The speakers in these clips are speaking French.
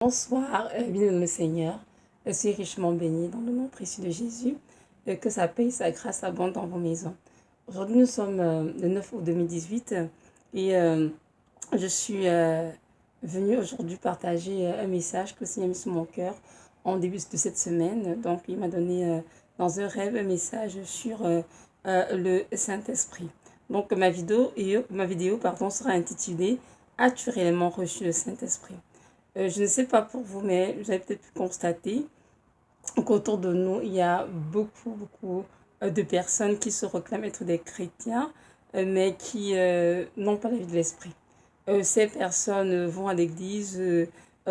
Bonsoir, bienvenue dans le Seigneur. Je suis richement bénie dans le nom précieux de Jésus. Que sa paix et sa grâce abondent dans vos maisons. Aujourd'hui, nous sommes le 9 août 2018 et je suis venue aujourd'hui partager un message que le Seigneur a mis sur mon cœur en début de cette semaine. Donc, il m'a donné dans un rêve un message sur le Saint-Esprit. Donc, ma vidéo sera intitulée As-tu réellement reçu le Saint-Esprit? Je ne sais pas pour vous, mais vous avez peut-être pu constater qu'autour de nous, il y a beaucoup de personnes qui se réclament être des chrétiens, mais qui n'ont pas la vie de l'esprit. Ces personnes vont à l'église,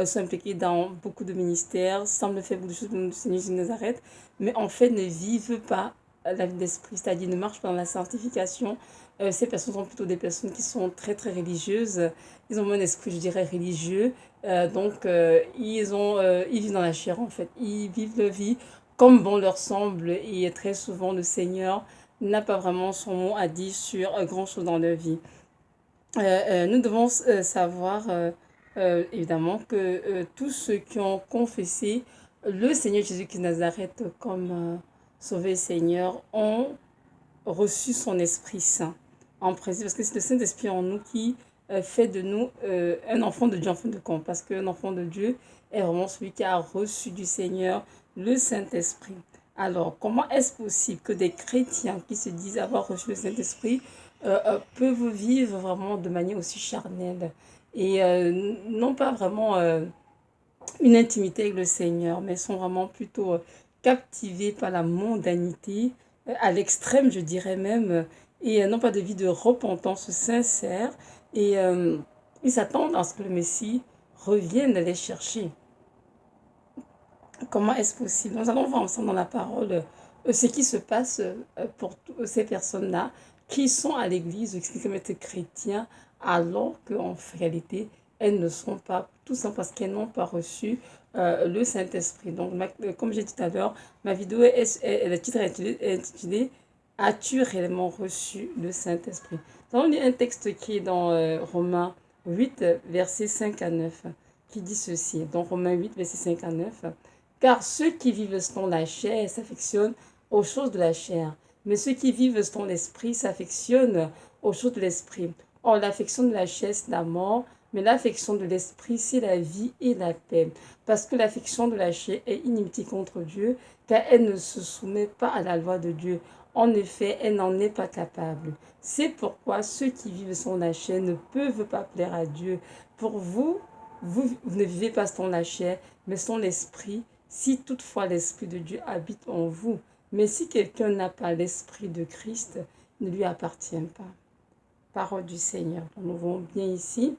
sont impliquées dans beaucoup de ministères, semblent faire beaucoup de choses pour le Seigneur Jésus de Nazareth, mais en fait ne vivent pas la vie d'esprit, c'est-à-dire ne marchent pas dans la sanctification. Ces personnes sont plutôt des personnes qui sont très religieuses. Ils ont un esprit, je dirais, religieux. Ils vivent dans la chair en fait. Ils vivent leur vie comme bon leur semble et très souvent le Seigneur n'a pas vraiment son mot à dire sur grand chose dans leur vie. Nous devons savoir évidemment que tous ceux qui ont confessé le Seigneur Jésus-Christ de Nazareth comme Sauveur et Seigneur ont reçu son Esprit Saint en principe, parce que c'est le Saint-Esprit en nous qui fait de nous un enfant de Dieu en fin de compte, parce qu'un enfant de Dieu est vraiment celui qui a reçu du Seigneur le Saint-Esprit. Alors, comment est-ce possible que des chrétiens qui se disent avoir reçu le Saint-Esprit peuvent vivre vraiment de manière aussi charnelle et non pas vraiment une intimité avec le Seigneur, mais sont vraiment plutôt captivés par la mondanité, à l'extrême, je dirais même, et n'ont pas de vie de repentance sincère, et ils s'attendent à ce que le Messie revienne les chercher. Comment est-ce possible? Nous allons voir ensemble dans la parole ce qui se passe pour ces personnes-là qui sont à l'église, qui sont chrétiens, alors qu'en réalité, elles ne sont pas, tout simplement parce qu'elles n'ont pas reçu le Saint-Esprit. Donc, comme j'ai dit tout à l'heure, ma vidéo, le titre est intitulé As-tu réellement reçu le Saint-Esprit? Nous allons lire un texte qui est dans Romains 8, versets 5 à 9, qui dit ceci. Dans Romains 8, versets 5 à 9. Car ceux qui vivent selon la chair s'affectionnent aux choses de la chair, mais ceux qui vivent selon l'esprit s'affectionnent aux choses de l'esprit. Or, l'affection de la chair, c'est la mort, mais l'affection de l'esprit, c'est la vie et la paix. Parce que l'affection de la chair est inimitié contre Dieu, car elle ne se soumet pas à la loi de Dieu. En effet, elle n'en est pas capable. C'est pourquoi ceux qui vivent selon la chair ne peuvent pas plaire à Dieu. Pour vous, vous ne vivez pas selon la chair, mais selon l'esprit, si toutefois l'Esprit de Dieu habite en vous. Mais si quelqu'un n'a pas l'Esprit de Christ, ne lui appartient pas. Parole du Seigneur. Nous voyons bien ici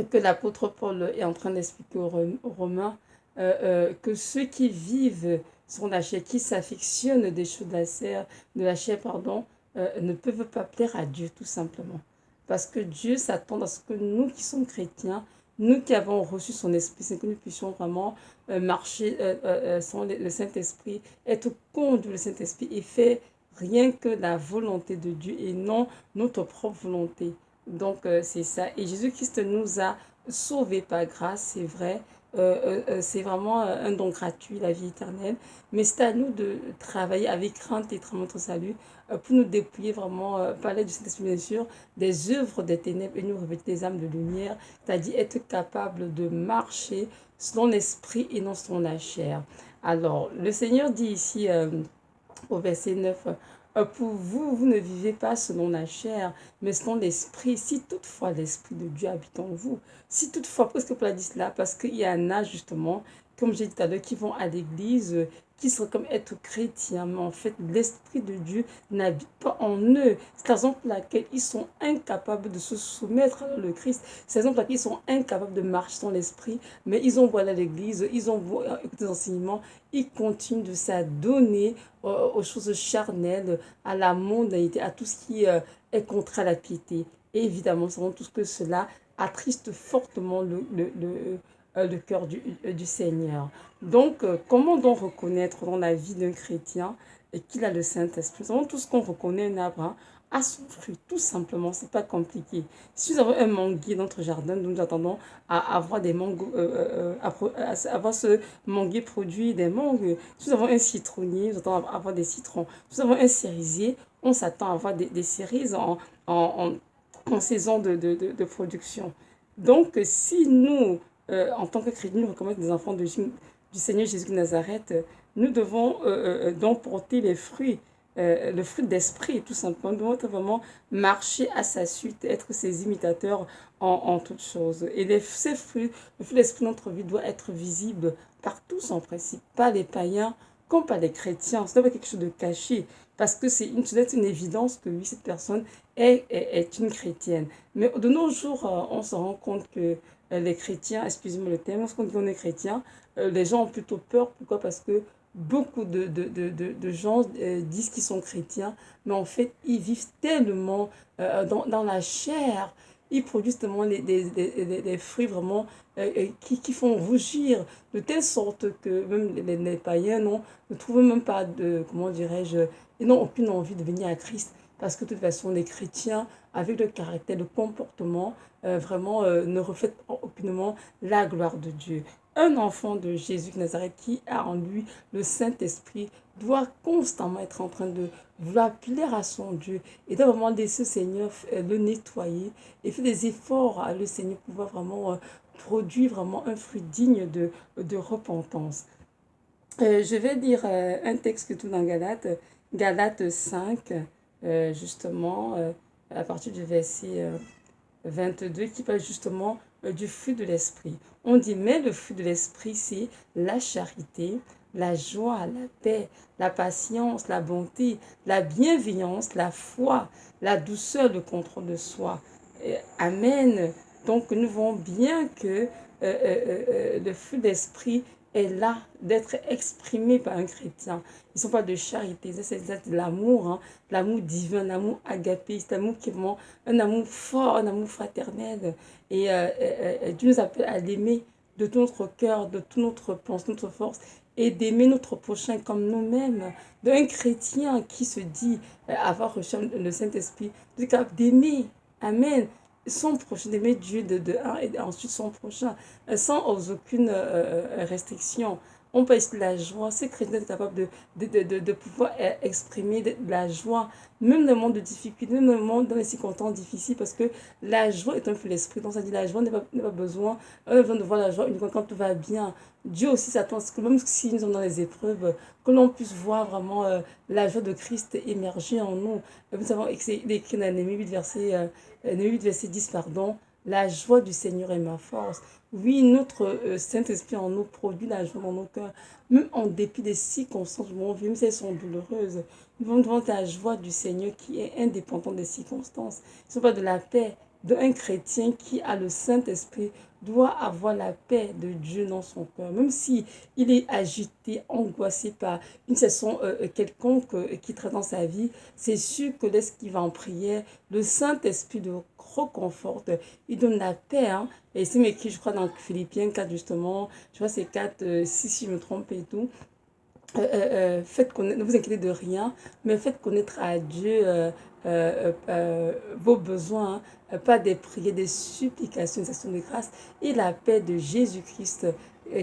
que l'apôtre Paul est en train d'expliquer aux Romains que ceux qui vivent sur la chair, qui s'affectionnent des choses de la chair, ne peuvent pas plaire à Dieu tout simplement. Parce que Dieu s'attend à ce que nous qui sommes chrétiens, nous qui avons reçu son esprit, c'est que nous puissions vraiment marcher sans le Saint-Esprit, être contre le Saint-Esprit et faire rien que la volonté de Dieu et non notre propre volonté. Donc c'est ça. Et Jésus-Christ nous a sauvés par grâce, c'est vrai. C'est vraiment un don gratuit, la vie éternelle. Mais c'est à nous de travailler avec crainte et tremblement notre salut pour nous dépouiller vraiment, par l'aide du Saint-Esprit bien sûr, des œuvres des ténèbres et nous revêtir des âmes de lumière, c'est-à-dire être capable de marcher selon l'esprit et non selon la chair. Alors, le Seigneur dit ici au verset 9, pour vous, vous ne vivez pas selon la chair, mais selon l'esprit, si toutefois l'esprit de Dieu habite en vous. Si toutefois, pourquoi est-ce que Paul a dit cela? Parce qu'il y en a justement, comme j'ai dit tout à l'heure, qui vont à l'église, qui seraient comme être chrétiens, mais en fait, l'esprit de Dieu n'habite pas en eux. C'est la raison pour laquelle ils sont incapables de se soumettre à le Christ. C'est la raison pour laquelle ils sont incapables de marcher dans l'esprit, mais ils ont beau aller à l'église, ils ont beau écouter des enseignements, ils continuent de s'adonner aux choses charnelles, à la mondanité, à tout ce qui est contre la piété. Et évidemment, nous savons tous que cela attriste fortement le cœur du Seigneur. Donc, comment donc reconnaître dans la vie d'un chrétien qu'il a le Saint-Esprit? Nous savons tous qu'on reconnaît un arbre à son fruit, tout simplement, c'est pas compliqué. Si nous avons un manguier dans notre jardin, nous attendons à avoir des mangues, à avoir ce manguier produit des mangues. Si nous avons un citronnier, nous attendons à avoir des citrons. Si nous avons un cerisier, on s'attend à avoir des cerises en, en saison de production. Donc, si nous, en tant que chrétiens, nous reconnaissons des enfants du Seigneur Jésus de Nazareth, nous devons donc porter les fruits, le fruit d'esprit, tout simplement. Nous devons être vraiment marcher à sa suite, être ses imitateurs en toutes choses. Et ces fruits, le fruit d'esprit de notre vie doit être visible par tous en principe, pas les païens comme pas les chrétiens. Ce n'est pas quelque chose de caché, parce que c'est une évidence que oui, cette personne est une chrétienne. Mais de nos jours, on se rend compte que les chrétiens, excusez-moi le terme, lorsqu'on dit qu'on est chrétien, les gens ont plutôt peur. Pourquoi? Parce que beaucoup de gens disent qu'ils sont chrétiens, mais en fait, ils vivent tellement dans la chair. Ils produisent tellement des fruits vraiment qui font rougir, de telle sorte que même les païens ne trouvent même pas de, comment dirais-je, ils n'ont aucune envie de venir à Christ. Parce que de toute façon, les chrétiens, avec le caractère, le comportement, vraiment ne reflètent aucunement la gloire de Dieu. Un enfant de Jésus de Nazareth qui a en lui le Saint-Esprit doit constamment être en train de vouloir plaire à son Dieu et doit vraiment laisser le Seigneur le nettoyer et faire des efforts à le Seigneur pour pouvoir vraiment produire vraiment un fruit digne de repentance. Je vais lire un texte que tout dans Galates, Galates 5, justement, à partir du verset 22 qui parle justement du fruit de l'esprit. On dit, mais le fruit de l'esprit, c'est la charité, la joie, la paix, la patience, la bonté, la bienveillance, la foi, la douceur, le contrôle de soi. Amen. Donc nous voyons bien que le fruit d'esprit est là d'être exprimé par un chrétien. Ils ne sont pas de charité, c'est de l'amour, hein, l'amour divin, l'amour agapé, c'est l'amour qui est vraiment un amour fort, un amour fraternel. Et Dieu nous appelle à l'aimer de tout notre cœur, de toute notre pensée, notre force, et d'aimer notre prochain comme nous-mêmes. D'un chrétien qui se dit avoir reçu le Saint-Esprit, de capable d'aimer. Amen. Son prochain, d'aimer Dieu de un et ensuite son prochain, sans aucune restriction. On peut exprimer la joie. Ces chrétiens sont capables de pouvoir exprimer de la joie, même dans le monde de difficulté, même dans le monde, dans les circonstances difficiles, parce que la joie est un peu l'esprit. Donc ça dit la joie n'est pas besoin, besoin de voir la joie uniquement quand tout va bien. Dieu aussi s'attend à ce que même si nous sommes dans les épreuves, que l'on puisse voir vraiment la joie de Christ émerger en nous. Nous savons que c'est écrit dans Néhémie 8, verset 10, pardon. La joie du Seigneur est ma force. Oui, notre Saint-Esprit en nous produit la joie dans nos cœurs, même en dépit des circonstances où on vit, même si elles sont douloureuses. Nous devons devant la joie du Seigneur qui est indépendante des circonstances. Ce n'est pas de la paix d'un chrétien qui a le Saint-Esprit doit avoir la paix de Dieu dans son cœur, même si il est agité, angoissé par une saison quelconque qui traite dans sa vie. C'est sûr que lorsqu'il va en prière, le Saint-Esprit le reconforte, il donne la paix. Hein. Et c'est écrit, je crois, dans Philippiens 4, justement, je crois c'est 4, 6 si je me trompe et tout. Faites connaître, ne vous inquiétez de rien, mais faites connaître à Dieu vos besoins, pas des prières, des supplications, des actions de grâce, et la paix de Jésus-Christ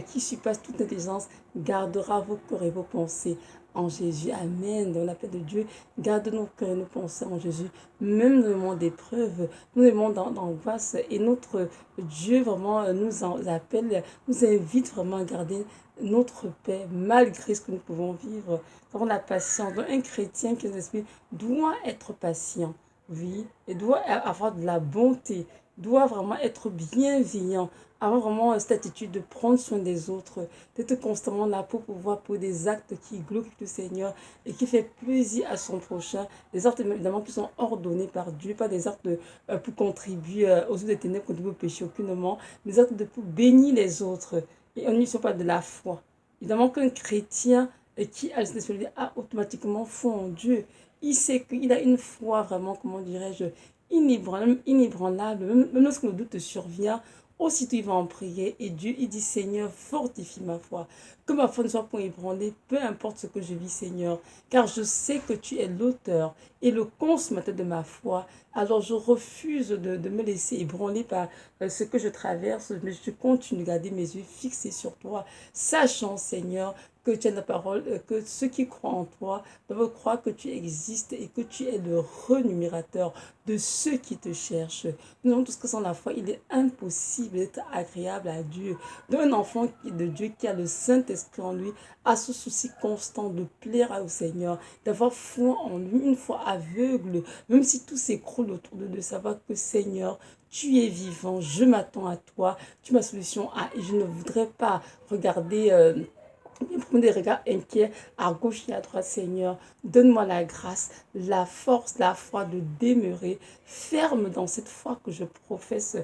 qui surpasse toute intelligence gardera vos cœurs et vos pensées en Jésus. Amen. Dans la paix de Dieu, garde nos cœurs et nos pensées en Jésus, même dans le moment d'épreuve, nous le moment d'angoisse, et notre Dieu vraiment nous appelle, nous invite vraiment à garder notre paix malgré ce que nous pouvons vivre. Nous avons la patience. Donc, un chrétien qui est esprit doit être patient, oui, et doit avoir de la bonté, doit vraiment être bienveillant, avoir vraiment cette attitude de prendre soin des autres, d'être constamment là pour pouvoir pour des actes qui glorifient le Seigneur et qui fait plaisir à son prochain, des actes évidemment qui sont ordonnés par Dieu, pas des actes pour contribuer aux autres des ténèbres, contribuer au péché aucunement, des actes pour bénir les autres. Et on n'y soit pas de la foi. Évidemment qu'un chrétien qui a le Saint-Esprit a automatiquement foi en Dieu. Il sait qu'il a une foi vraiment, comment dirais-je, inébranlable. Même lorsque le doute survient, Aussitôt, il va en prier et Dieu, il dit, Seigneur, fortifie ma foi. Que ma foi ne soit point ébranlée, peu importe ce que je vis, Seigneur, car je sais que tu es l'auteur et le consommateur de ma foi. Alors je refuse de me laisser ébranler par ce que je traverse, mais je continue de garder mes yeux fixés sur toi, sachant, Seigneur, que tu as la parole, que ceux qui croient en toi doivent croire que tu existes et que tu es le renumérateur de ceux qui te cherchent. Nous avons tous que sans la foi, il est impossible d'être agréable à Dieu. D'un enfant de Dieu qui a le Saint-Esprit en lui, a ce souci constant de plaire au Seigneur, d'avoir foi en lui, une foi aveugle, même si tout s'écroule autour de savoir que Seigneur, tu es vivant, je m'attends à toi, tu es ma solution à, et je ne voudrais pas regarder prendre des regards inquiets à gauche et à droite, Seigneur. Donne-moi la grâce, la force, la foi de demeurer ferme dans cette foi que je professe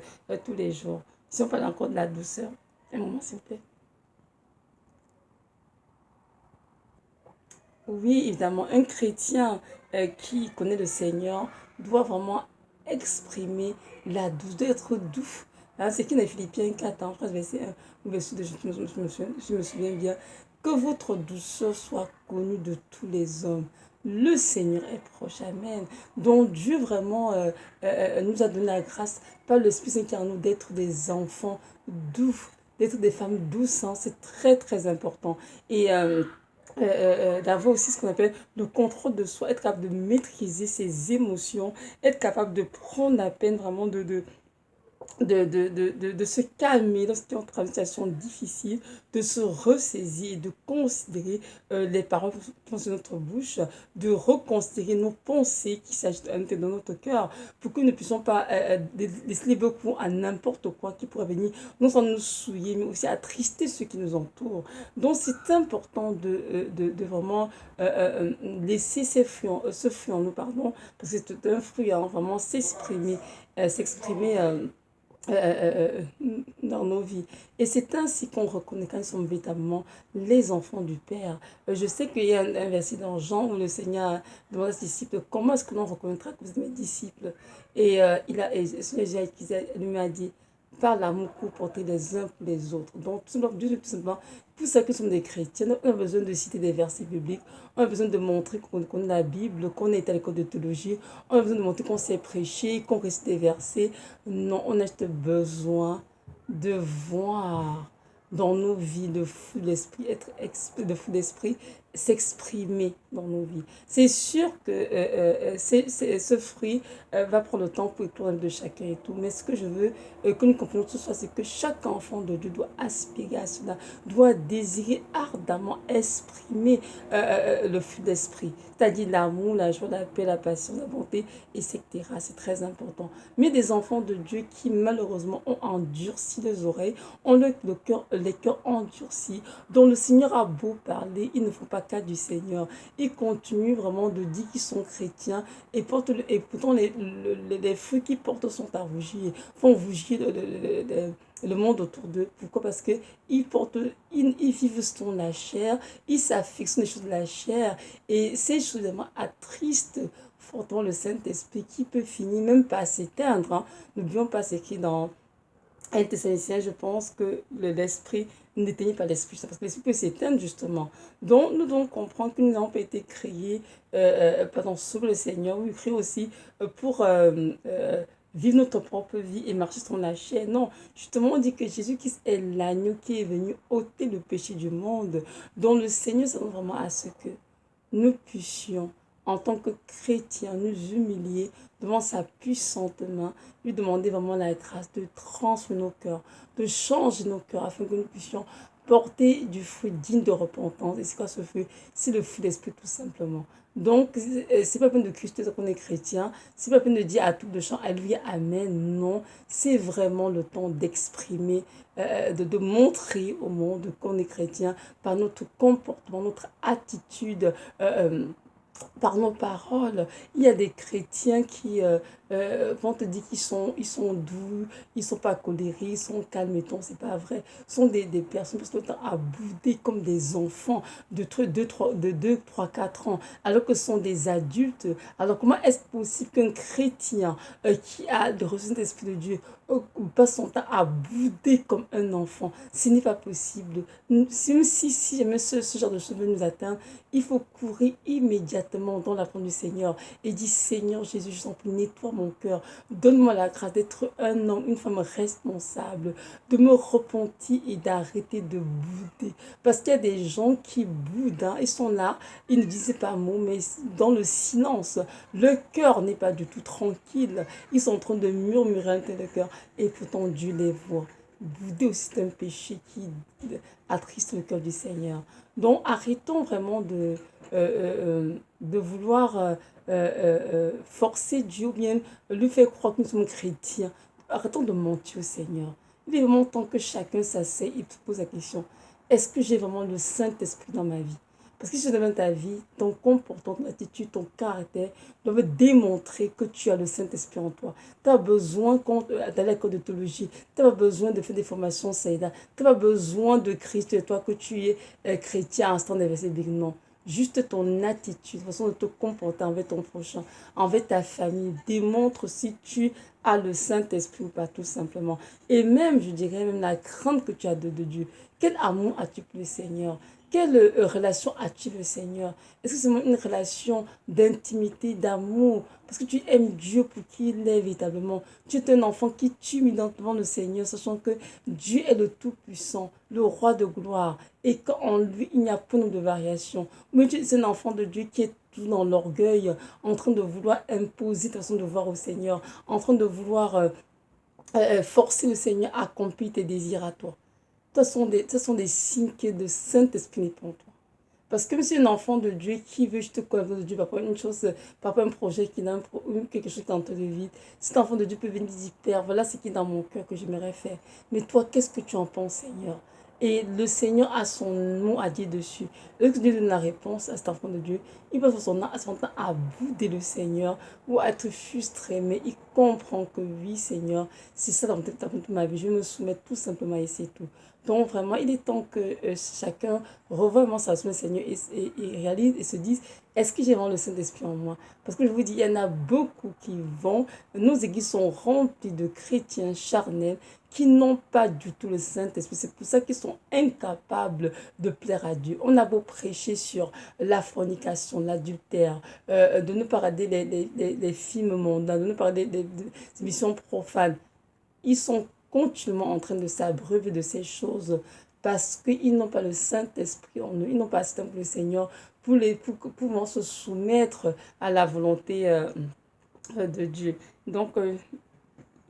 tous les jours. Si on parle encore de la douceur, un moment, s'il vous plaît. Oui, évidemment, un chrétien qui connaît le Seigneur doit vraiment exprimer la douce, doit être doux. Hein, c'est qui dans Philippiens 4, hein, je crois, verset 1, ou verset 2, je me souviens bien. Que votre douceur soit connue de tous les hommes. Le Seigneur est proche, Amen. Donc Dieu vraiment nous a donné la grâce par l'Esprit Saint qui est en nous d'être des enfants doux, d'être des femmes douces. Hein, c'est très très important. Et d'avoir aussi ce qu'on appelle le contrôle de soi, être capable de maîtriser ses émotions, être capable de prendre la peine vraiment de se calmer lorsqu'il y a une situation difficile, de se ressaisir et de considérer les paroles qui sont sur notre bouche, de reconsidérer nos pensées qui s'agitent dans notre cœur, pour que nous ne puissions pas laisser beaucoup à n'importe quoi qui pourrait venir, non seulement nous souiller, mais aussi attrister ceux qui nous entourent. Donc c'est important de vraiment laisser ce fruit en nous, pardon, parce que c'est un fruit, hein, vraiment s'exprimer dans nos vies. Et c'est ainsi qu'on reconnaît quand nous sommes véritablement les enfants du Père. Je sais qu'il y a un verset dans Jean où le Seigneur demande à ses disciples comment est-ce que l'on reconnaîtra que vous êtes mes disciples. Et le Seigneur lui m'a dit par l'amour que vous portez les uns pour les autres. Donc, Dieu, tout simplement, pour ça que nous sommes des chrétiens, on a besoin de citer des versets bibliques, on a besoin de montrer qu'on connaît la Bible, qu'on est à l'école de théologie, on a besoin de montrer qu'on sait prêcher, qu'on récite des versets. Non, on a juste besoin de voir dans nos vies le fou de l'esprit, le fou d'esprit s'exprimer dans nos vies. C'est sûr que ce fruit va prendre le temps pour éclore de chacun et tout, mais ce que je veux que nous comprenions ce soir, c'est que chaque enfant de Dieu doit aspirer à cela, doit désirer ardemment exprimer le fruit d'esprit, c'est-à-dire l'amour, la joie, la paix, la patience, la bonté, etc. C'est très important. Mais des enfants de Dieu qui malheureusement ont endurci les oreilles, ont les cœurs endurcis, dont le Seigneur a beau parler, ils ne font pas cas du Seigneur. Ils continuent vraiment de dire qu'ils sont chrétiens et, et pourtant les fruits qu'ils portent sont à rougir, font rougir le monde autour d'eux. Pourquoi? Parce que ils vivent selon la chair, ils s'affixent sur les choses de la chair et ces choses vraiment attristent fortement le Saint-Esprit qui peut finir même par s'éteindre. Hein. N'oublions pas ce qui est dans 1 Thessaloniciens, je pense que l'esprit n'éteignit pas l'esprit, parce que l'esprit peut s'éteindre justement. Donc nous devons comprendre que nous n'avons pas été créés pardon, sous le Seigneur, oui, créés aussi pour vivre notre propre vie et marcher sur la chair. Non, justement on dit que Jésus-Christ est l'agneau qui est venu ôter le péché du monde, dont le Seigneur s'attend vraiment à ce que nous puissions, en tant que chrétiens, nous humilier devant sa puissante main, lui demander vraiment la grâce de transformer nos cœurs, de changer nos cœurs afin que nous puissions porter du fruit digne de repentance. Et c'est quoi ce fruit? C'est le fruit d'esprit tout simplement. Donc, c'est pas la peine de crier qu'on est chrétien, c'est pas la peine de dire à tout de chant, Alléluia, Amen. Non, c'est vraiment le temps d'exprimer, de montrer au monde qu'on est chrétien par notre comportement, notre attitude, par nos paroles. Il y a des chrétiens qui vont te dire ils sont doux, ils sont pas colériques, ils sont calmes et tout, c'est pas vrai. Ce sont des personnes qui passent le temps à bouder comme des enfants de 2, 3, 4 ans, alors que ce sont des adultes. Alors comment est-ce possible qu'un chrétien qui a le reçu de l'Esprit de Dieu passe son temps à bouder comme un enfant? Ce n'est pas possible. Si jamais ce genre de choses veut nous atteindre, il faut courir immédiatement dans la présence du Seigneur et dire, Seigneur Jésus, je t'en prie, nettoie mon cœur. Donne-moi la grâce d'être un homme, une femme responsable, de me repentir et d'arrêter de bouder. Parce qu'il y a des gens qui boudent, hein, ils sont là, ils ne disent pas un mot, mais dans le silence, le cœur n'est pas du tout tranquille. Ils sont en train de murmurer à l'intérieur de cœur et pourtant Dieu les voit. Bouder aussi, c'est un péché qui attriste le cœur du Seigneur. Donc arrêtons vraiment de vouloir forcer Dieu ou bien lui faire croire que nous sommes chrétiens. Arrêtons de mentir au Seigneur. Il est vraiment temps que chacun s'asseye et se pose la question, est-ce que j'ai vraiment le Saint-Esprit dans ma vie? Parce que si tu dans ta vie, ton comportement, ton attitude, ton caractère doivent démontrer que tu as le Saint-Esprit en toi. Tu as besoin d'aller à l'école de théologie. Tu n'as pas besoin de faire des formations Saïda. Tu n'as pas besoin de Christ et toi que tu es chrétien à instant des versets bibliques. Non. Juste ton attitude, la façon de te comporter envers ton prochain, envers ta famille, démontre si tu as le Saint-Esprit ou pas, tout simplement. Et même, je dirais, même la crainte que tu as de Dieu. Quel amour as-tu pour le Seigneur? Quelle relation as-tu le Seigneur? Est-ce que c'est une relation d'intimité, d'amour? Parce que tu aimes Dieu pour qui il est véritablement. Tu es un enfant qui tue devant le Seigneur, sachant que Dieu est le Tout-Puissant, le Roi de gloire, et qu'en lui, il n'y a point de variation. Mais tu es un enfant de Dieu qui est tout dans l'orgueil, en train de vouloir imposer ta façon de voir au Seigneur, en train de vouloir forcer le Seigneur à accomplir tes désirs à toi. Ce sont des signes que le Saint-Esprit n'est pas en toi. Parce que c'est un enfant de Dieu qui veut juste connaître de Dieu, par rapport à une chose, par rapport à un projet qui n'a quelque chose qui est en toi de vide. Cet enfant de Dieu peut venir dire, Père, voilà ce qui est dans mon cœur que j'aimerais faire. Mais toi, qu'est-ce que tu en penses, Seigneur? Et le Seigneur a son mot à dire dessus. Et lorsque Dieu donne la réponse à cet enfant de Dieu, il passe son temps à bouder le Seigneur ou à être frustré. Mais il comprend que oui, Seigneur, c'est ça dans toute ma vie. Je vais me soumettre tout simplement et c'est tout. Donc vraiment, il est temps que chacun revoie vraiment sa relation Seigneur et réalise et se dise, est-ce que j'ai vraiment le Saint-Esprit en moi? Parce que je vous dis, il y en a beaucoup qui vont, nos églises sont remplies de chrétiens charnels qui n'ont pas du tout le Saint-Esprit. C'est pour ça qu'ils sont incapables de plaire à Dieu. On a beau prêcher sur la fornication, l'adultère, de ne pas regarder les films mondains, de ne pas regarder des émissions profanes. Ils sont continuellement en train de s'abreuver de ces choses parce qu'ils n'ont pas le Saint-Esprit en eux. Ils n'ont pas assez pour le Seigneur pour pouvoir se soumettre à la volonté de Dieu. Donc,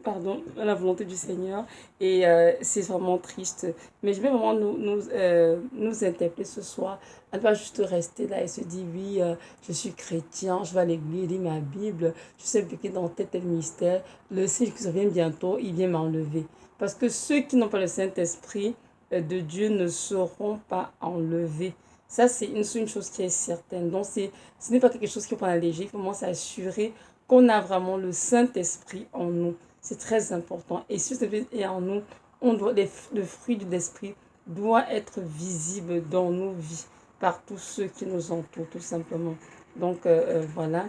pardon, à la volonté du Seigneur. Et c'est vraiment triste. Mais je vais vraiment nous interpeller ce soir. Elle va juste rester là et se dire, oui, je suis chrétien, je vais à l'église, lire ma Bible, je sais que dans tel mystère, le Seigneur qui vient bientôt, il vient m'enlever. Parce que ceux qui n'ont pas le Saint-Esprit de Dieu ne seront pas enlevés. Ça, c'est une chose qui est certaine. Donc, ce n'est pas quelque chose qu'il faut prendre à léger. Il faut vraiment s'assurer qu'on a vraiment le Saint-Esprit en nous. C'est très important. Et si Saint-Esprit est en nous, le fruit de l'Esprit doit être visible dans nos vies par tous ceux qui nous entourent, tout simplement. Donc, voilà.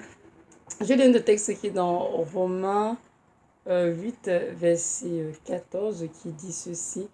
Je lis un texte qui est dans Romains 8, verset 14, qui dit ceci.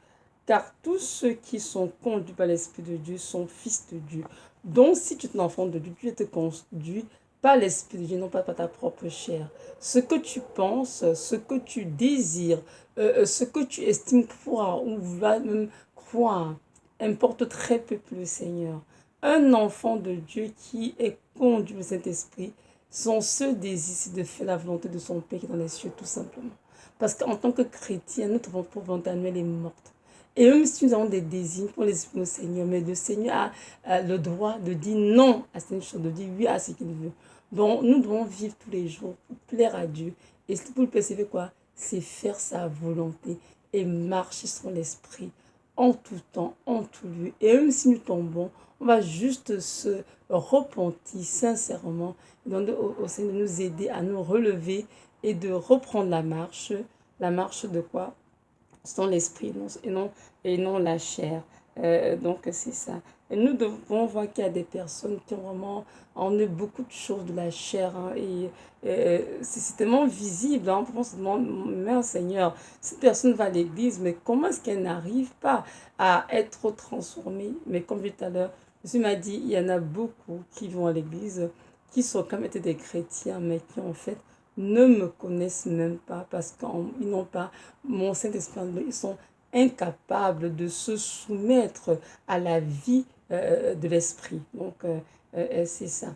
Car tous ceux qui sont conduits par l'Esprit de Dieu sont fils de Dieu. Donc, si tu es un enfant de Dieu, Dieu te conduit par l'Esprit de Dieu, non pas par ta propre chair. Ce que tu penses, ce que tu désires, ce que tu estimes croire ou vas même croire, importe très peu pour le Seigneur. Un enfant de Dieu qui est conduit par le Saint-Esprit, son seul désir, c'est de faire la volonté de son Père qui est dans les cieux, tout simplement. Parce qu'en tant que chrétien, notre volonté annuelle est morte. Et même si nous avons des désirs pour les esprits au Seigneur, mais le Seigneur a le droit de dire non à cette chose, de dire oui à ce qu'il veut. Donc, nous devons vivre tous les jours pour plaire à Dieu. Et pour le persévérer, quoi? C'est faire sa volonté et marcher sur l'esprit en tout temps, en tout lieu. Et même si nous tombons, on va juste se repentir sincèrement, demander au Seigneur de nous aider à nous relever et de reprendre la marche de quoi? Sans l'esprit et non la chair. Donc c'est ça. Et nous devons voir qu'il y a des personnes qui ont vraiment en eux beaucoup de choses de la chair. Hein, et c'est tellement visible. Hein, on se demande, mais Seigneur, cette personne va à l'église, mais comment est-ce qu'elle n'arrive pas à être transformée? Mais comme je disais tout à l'heure, Jésus m'a dit, il y en a beaucoup qui vont à l'église, qui sont comme étaient des chrétiens, mais qui en fait ne me connaissent même pas parce qu'ils n'ont pas mon Saint-Esprit, ils sont incapables de se soumettre à la vie de l'Esprit. Donc, c'est ça.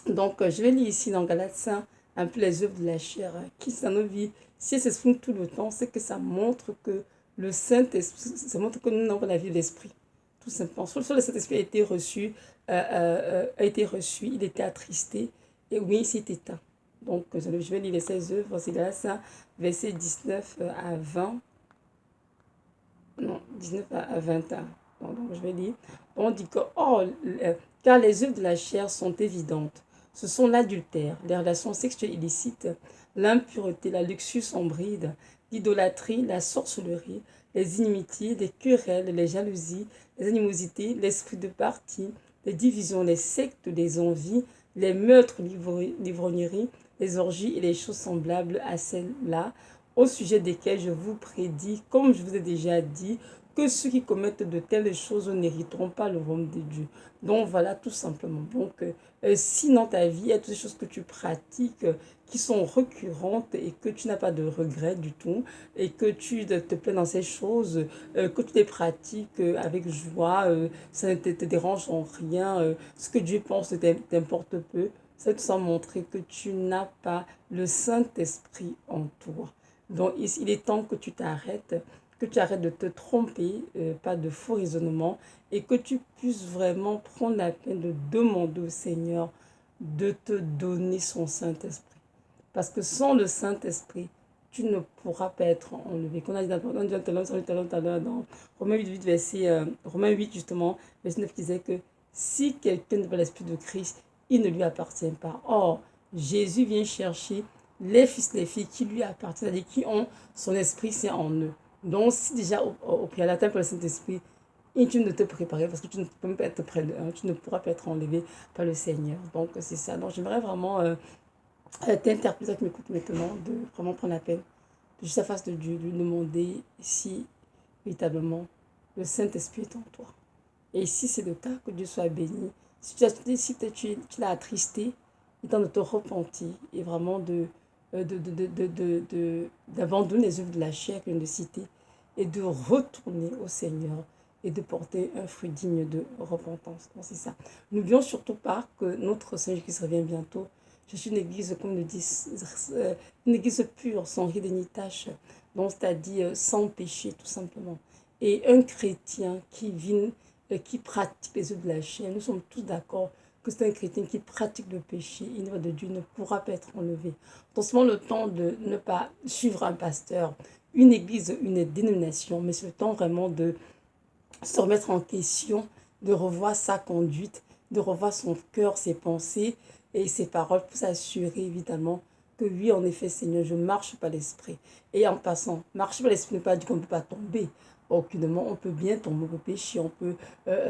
Donc, je vais lire ici dans Galates 5 un peu les œuvres de la chair qui sont dans nos vies. Si elles s'expriment tout le temps, c'est que ça montre que le Saint-Esprit, ça montre que nous n'avons pas la vie de l'Esprit. Tout simplement. Soit le Saint-Esprit a été reçu, il était attristé, et oui, il s'est éteint. Donc, je vais lire les 16 œuvres, c'est Galates 5, versets 19 à 20. Non, 19 à 21. Donc, je vais lire. On dit que, car les œuvres de la chair sont évidentes. Ce sont l'adultère, les relations sexuelles illicites, l'impureté, la luxure en bride, l'idolâtrie, la sorcellerie, les inimitiés, les querelles, les jalousies, les animosités, l'esprit de parti, les divisions, les sectes, les envies, les meurtres, l'ivrognerie, les orgies et les choses semblables à celles-là, au sujet desquels je vous prédis, comme je vous ai déjà dit, que ceux qui commettent de telles choses n'hériteront pas le royaume de Dieu. Donc voilà, tout simplement. Donc, si dans ta vie, il y a toutes ces choses que tu pratiques qui sont récurrentes et que tu n'as pas de regret du tout, et que tu te plais dans ces choses, que tu les pratiques avec joie, ça ne te dérange en rien, ce que Dieu pense t'importe peu, c'est tout ça montrer que tu n'as pas le Saint-Esprit en toi. Donc, il est temps que tu arrêtes de te tromper, pas de faux raisonnements, et que tu puisses vraiment prendre la peine de demander au Seigneur de te donner son Saint-Esprit. Parce que sans le Saint-Esprit, tu ne pourras pas être enlevé. Qu'on a dit tout à l'heure dans Romains 8, Romains 8 justement, verset 9 qui disait que si quelqu'un n'a pas l'Esprit de Christ, il ne lui appartient pas. Or, Jésus vient chercher les fils et les filles qui lui appartiennent, c'est-à-dire qui ont son esprit, c'est en eux. Donc, si déjà au préalable pour le Saint-Esprit, et tu ne te prépares parce que tu ne peux même pas être près de tu ne pourras pas être enlevé par le Seigneur. Donc, c'est ça. Donc, j'aimerais vraiment t'interpeller, qui m'écoute maintenant, de vraiment prendre la peine de juste la face de Dieu, de lui demander si véritablement le Saint-Esprit est en toi. Et si c'est le cas, que Dieu soit béni. Si tu l'as attristé, il est temps de te repentir et vraiment d'abandonner les œuvres de la chair que je viens de citer et de retourner au Seigneur et de porter un fruit digne de repentance. Donc c'est ça. N'oublions surtout pas que notre Seigneur qui se revient bientôt, je suis une église, comme le dit, une église pure, sans ride ni tache, donc c'est-à-dire sans péché tout simplement. Et un chrétien qui pratique les œuvres de la chair, nous sommes tous d'accord que c'est un chrétien qui pratique le péché, une œuvre de Dieu ne pourra pas être enlevée. Donc seulement le temps de ne pas suivre un pasteur, une église, une dénomination, mais c'est le temps vraiment de se remettre en question, de revoir sa conduite, de revoir son cœur, ses pensées et ses paroles pour s'assurer évidemment que oui, en effet, Seigneur, je marche par l'esprit. Et en passant, marcher par l'esprit ne veut pas dire qu'on ne peut pas tomber. Aucunement, on peut bien tomber au péché, on peut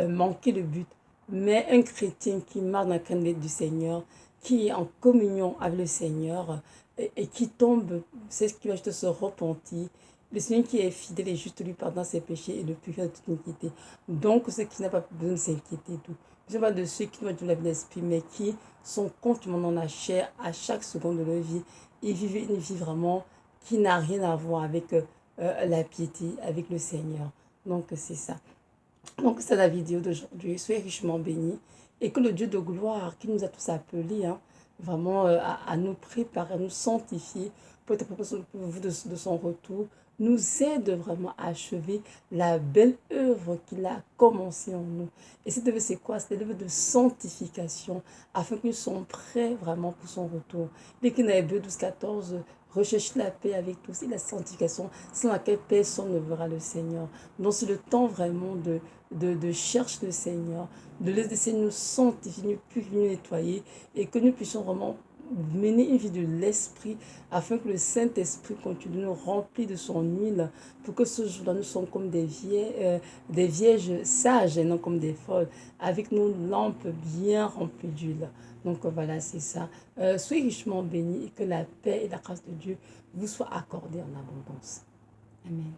manquer le but. Mais un chrétien qui marche dans la crainte du Seigneur, qui est en communion avec le Seigneur et qui tombe, c'est ce qui va juste se repentir. Le Seigneur qui est fidèle et juste lui pardonne ses péchés et le purifie de toute iniquité. Donc, ceux qui n'ont pas besoin de s'inquiéter et tout. Je ne parle de ceux qui n'ont pas de la vie d'esprit, mais qui sont continuellement dans la chair à chaque seconde de leur vie. Ils vivent une vie vraiment qui n'a rien à voir avec la piété, avec le Seigneur. Donc, c'est ça. Donc, c'est la vidéo d'aujourd'hui. Soyez richement bénis. Et que le Dieu de gloire qui nous a tous appelés, hein, vraiment à nous préparer, à nous sanctifier pour être préparés pour vous de son retour, nous aide vraiment à achever la belle œuvre qu'il a commencée en nous. Et cette œuvre, c'est quoi? C'est l'œuvre de sanctification, afin que nous soyons prêts vraiment pour son retour. Dès qu'il y a 2, 12, 14, rechercher la paix avec tous et la sanctification sans laquelle personne ne verra le Seigneur. Donc c'est le temps vraiment de chercher le Seigneur, de laisser nous sanctifier, nous purifier, nous nettoyer et que nous puissions vraiment mener une vie de l'esprit afin que le Saint-Esprit continue de nous remplir de son huile pour que ce jour-là nous sommes comme des vierges sages et non comme des folles avec nos lampes bien remplies d'huile. Donc voilà, c'est ça. Soyez richement bénis et que la paix et la grâce de Dieu vous soient accordées en abondance. Amen.